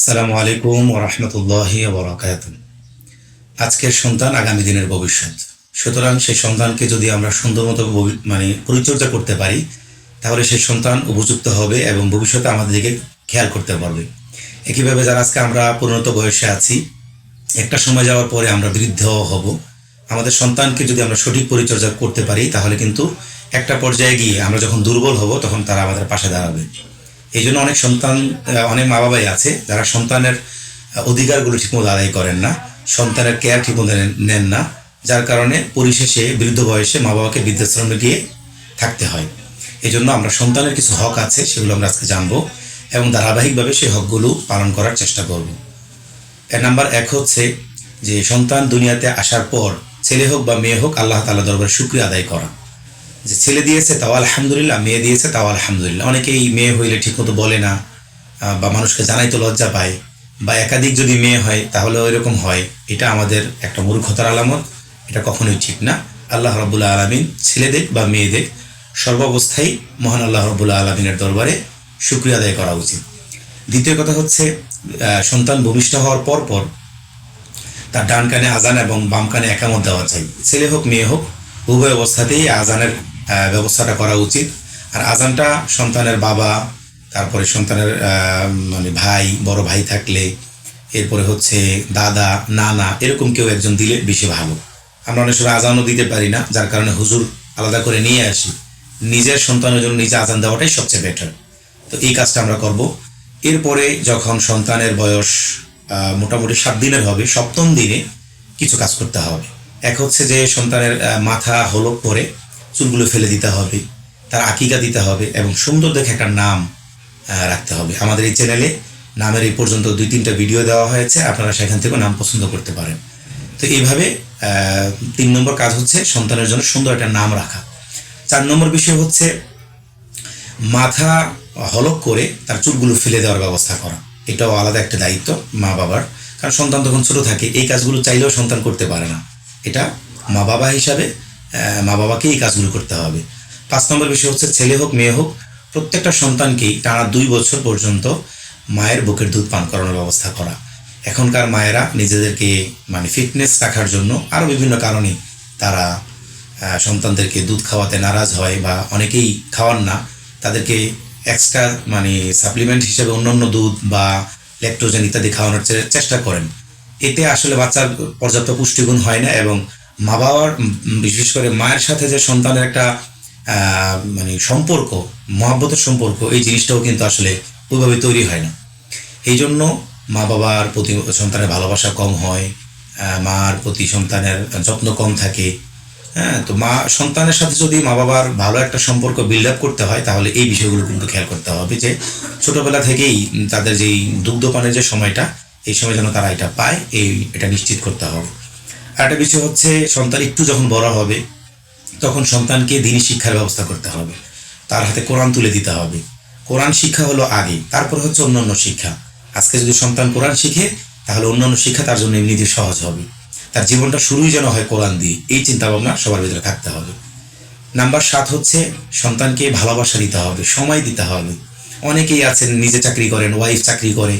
আসসালামু আলাইকুম ওয়া রাহমাতুল্লাহি ওয়া বারাকাতুহু। আজকের সন্তান আগামী দিনের ভবিষ্যৎ। সুতরাং সেই সন্তানকে যদি আমরা সুন্দর মতো পরিচর্যা করতে পারি, তাহলে সেই সন্তান উপযুক্ত হবে এবং ভবিষ্যতে আমাদের দিকে খেয়াল করতে পারবে। একইভাবে যারা আজকে আমরা পরিণত বয়সে আছি, একটা সময় যাওয়ার পরে আমরা বৃদ্ধ হব। আমাদের সন্তানকে যদি আমরা সঠিক পরিচর্যা করতে পারি, তাহলে কিন্তু একটা পর্যায়ে গিয়ে আমরা যখন দুর্বল হব, তখন তারা আমাদের পাশে দাঁড়াবে। এই জন্য অনেক মা বাবাই আছে যারা সন্তানের অধিকারগুলো ঠিকমতো আদায় করেন না, সন্তানের কেয়ার ঠিকমতো নেন না, যার কারণে পরিশেষে বৃদ্ধ বয়সে মা বাবাকে বৃদ্ধাশ্রমে গিয়ে থাকতে হয়। এই জন্য আমরা সন্তানের কিছু হক আছে, সেগুলো আমরা আজকে জানবো এবং ধারাবাহিকভাবে সেই হকগুলো পালন করার চেষ্টা করব। নাম্বার 1 হচ্ছে যে সন্তান দুনিয়াতে আসার পর ছেলে হোক বা মেয়ে হোক, আল্লাহ তাআলা দরবারে শুকরিয়া আদায় করা। যে ছেলে দিয়েছে তাও আলহামদুলিল্লাহ, মেয়ে দিয়েছে তাও আলহামদুলিল্লাহ। অনেকেই মেয়ে হইলে ঠিকমতো বলে না, বা মানুষকে জানাইতে লজ্জা পায়, বা একাধিক যদি মেয়ে হয় তাহলে ওইরকম হয়। এটা আমাদের একটা মূর্খতার আলামত। এটা কখনোই ঠিক না। আল্লাহ রাব্বুল আলামিন ছেলেদের বা মেয়েদের সর্বাবস্থায় মহান আল্লাহ রাব্বুল আলামিনের দরবারে শুকরিয়া আদায় করা উচিত। দ্বিতীয় কথা হচ্ছে, সন্তান ভূমিষ্ঠ হওয়ার পর পর তার ডান কানে আজান এবং বাম কানে একামত দেওয়া চাই। ছেলে হোক মেয়ে হোক, উভয় অবস্থাতেই আজানের ব্যবস্থাটা করা উচিত। আর আজানটা সন্তানের বাবা, তারপরে সন্তানের ভাই, বড় ভাই থাকলে, এরপরে হচ্ছে দাদা, নানা, এরকম কেউ একজন দিলে বেশি ভালো। আমরা অনেক সময় আজানও দিতে পারি না, যার কারণে হুজুর আলাদা করে নিয়ে আসি। নিজের সন্তানের জন্য নিজে আজান দেওয়াটাই সবচেয়ে বেটার। তো এই কাজটা আমরা করব। এরপরে যখন সন্তানের বয়স মোটামুটি 7 দিনের হবে, 7ম দিনে কিছু কাজ করতে হবে। এক হচ্ছে যে সন্তানের মাথা হলক করে চুলগুলো ফেলে দিতে হবে, তার আকিকা দিতে হবে এবং সুন্দর দেখে একটা নাম রাখতে হবে। আমাদের এই চ্যানেলে নামের এই পর্যন্ত 2-3টা ভিডিও দেওয়া হয়েছে, আপনারা সেখান থেকে নাম পছন্দ করতে পারেন। তো এইভাবে 3 নম্বর কাজ হচ্ছে সন্তানের জন্য সুন্দর একটা নাম রাখা। 4 নম্বর বিষয় হচ্ছে মাথা হলক করে তার চুলগুলো ফেলে দেওয়ার ব্যবস্থা করা। এটাও আলাদা একটা দায়িত্ব মা বাবার, কারণ সন্তান তখন ছোট থাকে, এই কাজগুলো চাইলেও সন্তান করতে পারে না। এটা মা বাবা হিসাবে মা বাবাকে এই কাজগুলো করতে হবে। 5 নম্বর বিষয় হচ্ছে ছেলে হোক মেয়ে হোক, প্রত্যেকটা সন্তানকেই টানা 2 বছর পর্যন্ত মায়ের বুকের দুধ পান করানোর ব্যবস্থা করা। এখনকার মায়েরা নিজেদেরকে ফিটনেস রাখার জন্য আরও বিভিন্ন কারণে তারা সন্তানদেরকে দুধ খাওয়াতে নারাজ হয়, বা অনেকেই খাওয়ান না। তাদেরকে এক্সট্রা সাপ্লিমেন্ট হিসেবে অন্যান্য দুধ বা ল্যাকটোজেন ইত্যাদি খাওয়ানোর চেষ্টা করেন। এতে আসলে বাচ্চার পর্যাপ্ত পুষ্টিগুণ হয় না, এবং মা বাবার, বিশেষ করে মায়ের সাথে যে সন্তানের একটা সম্পর্ক, মহব্বতের সম্পর্ক, এই জিনিসটাও কিন্তু আসলে ওইভাবে তৈরি হয় না। এই জন্য মা বাবার প্রতি সন্তানের ভালোবাসা কম হয়, মার প্রতি সন্তানের যত্ন কম থাকে। হ্যাঁ, তো সন্তানের সাথে যদি মা বাবার ভালো একটা সম্পর্ক বিল্ড আপ করতে হয়, তাহলে এই বিষয়গুলো কিন্তু খেয়াল করতে হবে যে ছোটবেলা থেকেই তাদের যেই দুগ্ধপানের যে সময়টা, এই সময় যেন তারা এটা পায়, এটা নিশ্চিত করতে হবে। আর একটা বিষয় হচ্ছে, সন্তান একটু যখন বড় হবে, তখন সন্তানকে দ্বীনি শিক্ষার ব্যবস্থা করতে হবে। তার হাতে কোরআন তুলে দিতে হবে। কোরআন শিক্ষা হলো আগে, তারপর হচ্ছে অন্যান্য শিক্ষা। আজকে যদি সন্তান কোরআন শিখে, তাহলে অন্যান্য শিক্ষা তার জন্য এমনিতে সহজ হবে। তার জীবনটা শুরুই যেন হয় কোরআন দিয়ে, এই চিন্তা ভাবনা সবার ভিতরে থাকতে হবে। নাম্বার 7 হচ্ছে সন্তানকে ভালোবাসা দিতে হবে, সময় দিতে হবে। অনেকেই আছেন নিজে চাকরি করেন, ওয়াইফ চাকরি করে,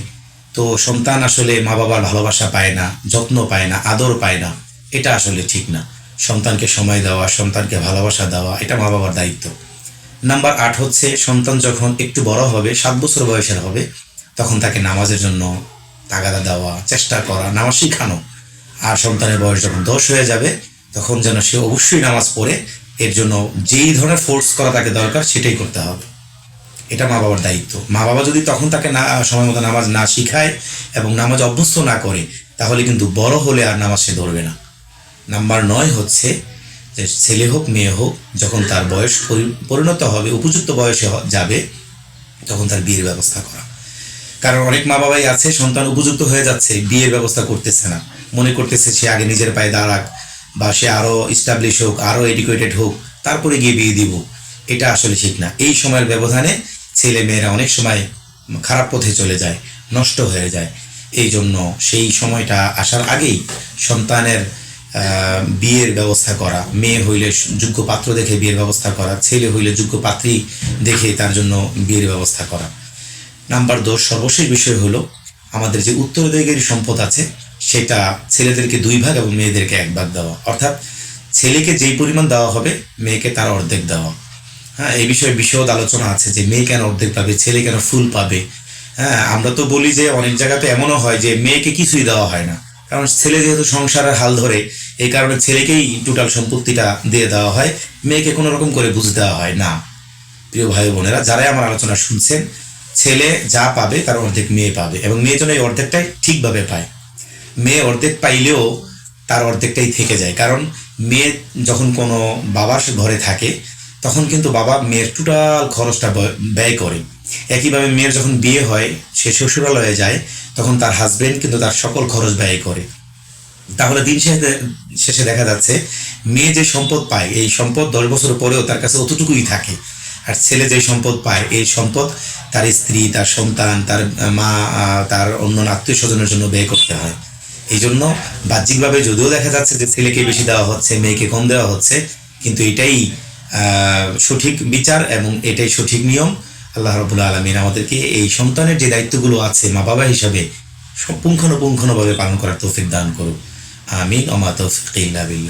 তো সন্তান আসলে মা বাবার ভালোবাসা পায় না, যত্ন পায় না, আদর পায় না। এটা আসলে ঠিক না। সন্তানকে সময় দেওয়া, সন্তানকে ভালোবাসা দেওয়া, এটা মা বাবার দায়িত্ব। নাম্বার 8 হচ্ছে সন্তান যখন একটু বড় হবে, 7 বছর বয়সের হবে, তখন তাকে নামাজের জন্য তাগাদা দেওয়া, চেষ্টা করা, নামাজ শিখানো। আর সন্তানের বয়স যখন 10 হয়ে যাবে, তখন যেন সে অবশ্যই নামাজ পড়ে। এর জন্য যেই ধরনের ফোর্স করা তাকে দরকার, সেটাই করতে হবে। এটা মা বাবার দায়িত্ব। মা বাবা যদি তখন তাকে সময় মতো নামাজ না শিখায় এবং নামাজ অভ্যস্ত না করে, তাহলে কিন্তু বড় হলে আর নামাজ সে ধরবে না। নাম্বার 9 হচ্ছে যে ছেলে হোক মেয়ে হোক, যখন তার বয়স পরিণত হবে, উপযুক্ত বয়সে যাবে, তখন তার বিয়ের ব্যবস্থা করা। কারণ অনেক মা বাবাই আছে, সন্তান উপযুক্ত হয়ে যাচ্ছে, বিয়ের ব্যবস্থা করতেছে না। মনে করতেছে সে আগে নিজের পায়ে দাঁড়াক, বা সে আরও ইস্টাবলিশ হোক, আরও এডুকেটেড হোক, তারপরে গিয়ে বিয়ে দিব। এটা আসলে ঠিক না। এই সময়ের ব্যবধানে ছেলে মেয়েরা অনেক সময় খারাপ পথে চলে যায়, নষ্ট হয়ে যায়। এই জন্য সেই সময়টা আসার আগেই সন্তানের বিয়ের ব্যবস্থা করা। মেয়ে হইলে যোগ্য পাত্র দেখে বিয়ের ব্যবস্থা করা, ছেলে হইলে যোগ্য পাত্রী দেখে তার জন্য বিয়ের ব্যবস্থা করা। নাম্বার 10, সর্বশেষ বিষয় হলো আমাদের যে উত্তরাধিকারী সম্পদ আছে সেটা ছেলেদেরকে 2 ভাগ এবং মেয়েদেরকে 1 ভাগ দেওয়া, অর্থাৎ ছেলেকে যেই পরিমাণ দেওয়া হবে মেয়েকে তার অর্ধেক দেওয়া। হ্যাঁ, এই বিষয়ে বিশদ আলোচনা আছে যে মেয়ে কেন অর্ধেক পাবে, ছেলে কেন ফুল পাবে। হ্যাঁ, আমরা তো বলি যে অনেক জায়গাতে এমনও হয় যে মেয়েকে কিছুই দেওয়া হয় না, কারণ ছেলে যেহেতু সংসারের হাল ধরে, এই কারণে ছেলেকেই টোটাল সম্পত্তিটা দিয়ে দেওয়া হয়, মেয়েকে কোনো রকম করে বুঝ দেওয়া হয় না। প্রিয় ভাই বোনেরা, যারাই আমার আলোচনা শুনছেন, ছেলে যা পাবে তার অর্ধেক মেয়ে পাবে, এবং মেয়ে যেন এই অর্ধেকটাই ঠিকভাবে পায়। মেয়ে অর্ধেক পাইলেও তার অর্ধেকটাই থেকে যায়, কারণ মেয়ে যখন কোনো বাবার ঘরে থাকে তখন কিন্তু বাবা মেয়ের টোটাল খরচটা ব্যয় করে। একইভাবে মেয়ের যখন বিয়ে হয়, সে শ্বশুরালয়ে যায়, তখন তার হাজবেন্ড কিন্তু তার সকল খরচ ব্যয় করে। তাহলে দিন শেষে দেখা যাচ্ছে মেয়ে যে সম্পদ পায় এই সম্পদ 10 বছর পরেও তার কাছে অতটুকুই থাকে, আর ছেলে যে সম্পদ পায় এই সম্পদ তার স্ত্রী, তার সন্তান, তার মা, তার অন্য আত্মীয় স্বজনের জন্য ব্যয় করতে হয়। এই জন্য বাহ্যিকভাবে যদিও দেখা যাচ্ছে যে ছেলেকে বেশি দেওয়া হচ্ছে, মেয়েকে কম দেওয়া হচ্ছে, কিন্তু এটাই সঠিক বিচার এবং এটাই সঠিক নিয়ম। আল্লাহ রাব্বুল আলামিন আমাদেরকে এই সন্তানের যে দায়িত্বগুলো আছে মা বাবা হিসাবে পুঙ্খানুপুঙ্খানুভাবে পালন করার তৌফিক দান করুক। আমিন। ওয়া মা তাওফিক ইল্লা বিল্লাহ।